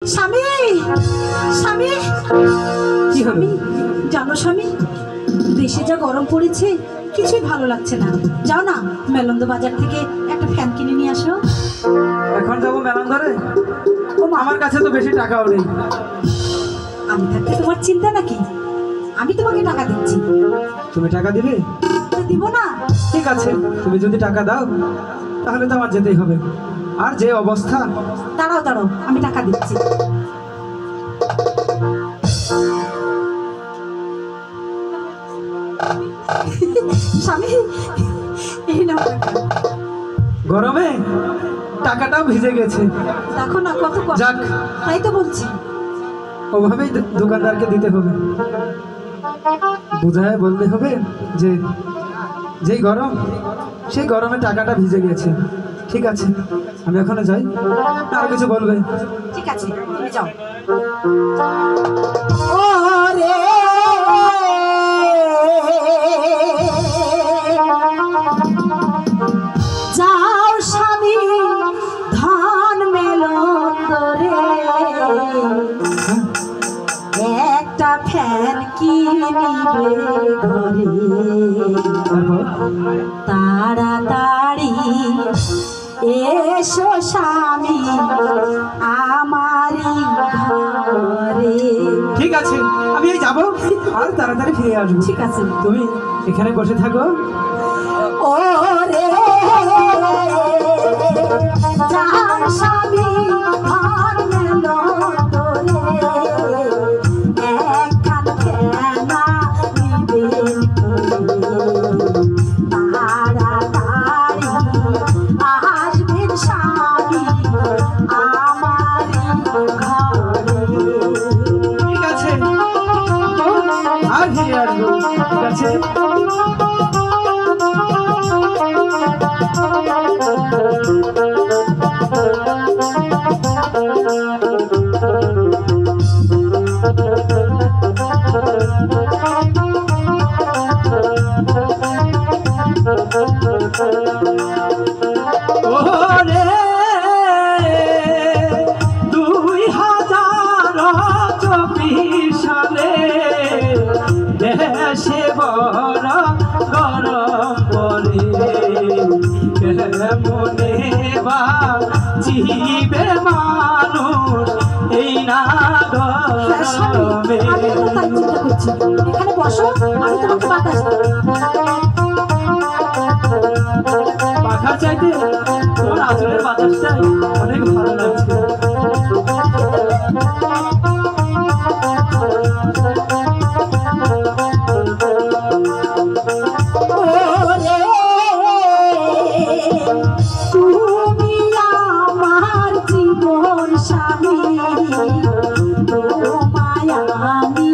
স্বামী স্বামী কি হলো? স্বামী জানো স্বামী, দেশে যা গরম পড়েছে কিছুই ভালো লাগছে না। যাও না মেলন্দ বাজার থেকে একটা ফ্যান কিনে নিয়ে আসো। এখন যাবো মেলান্দরে? ও মা, আমার কাছে তো বেশি টাকাও নেই। আমি থাকতে তোমার চিন্তা নাকি? আমি তোমাকে টাকা দিচ্ছি। তুমি টাকা দিবে? তো দিব না? ঠিক আছে, তুমি যদি টাকা দাও তাহলে তো আমার যেতেই হবে। আর যে অবস্থা। দাঁড়াও দাঁড়াও, আমি টাকা দিচ্ছি। স্বামী এই নাও টাকা। গরমে টাকাটাও ভিজে গেছে। দেখো না কত কষ্ট। যাক। তাই তো বলছি। ওভাবেই দোকানদারকে দিতে হবে, বুঝায় বলতে হবে যে যেই গরম সেই গরমে টাকাটা ভিজে গেছে। ঠিক আছে, আমি ওখানে যাই। আর কিছু বলবে? ঠিক আছে তুমি যাও। ও রে যাও স্বামী ধান মেলন্দরে, একটা ফ্যান কিনিবে ঘরে, তারপর তাড়াতাড়ি এসো স্বামী আমারই ঘরে। ঠিক আছে, আমি এই যাবো আর তাড়াতাড়ি ফিরে আসবো। ঠিক আছে তুমি এখানে বসে থাকো। ও রে যাও স্বামী ধান মেলন্দরে, একখান ফেনা নিবেন তাড়াতাড়ি আসবেন স্বামী আমারই ঘরে। ঠিক আছে, আর ফিরে আসবো। ঠিক আছে। ওরে 2024 সালে দেশে বড় গরম পড়ে, কেমনে বা জিবে মানুষ এই না গরমে। আমি তো তাই চিন্তা করছি। এখানে বসো, আমি তোমাকে বাতাস দেব। পাখার চাইতে তোমার আঁচলের বাতাসটাই অনেক ভালো লাগছে। ওরে তুমি আমার জীবন স্বামী, তোমায় আমি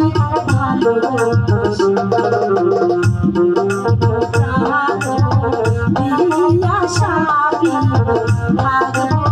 ভালোবাসি, প্রাণ দিয়া স্বামী থাকবো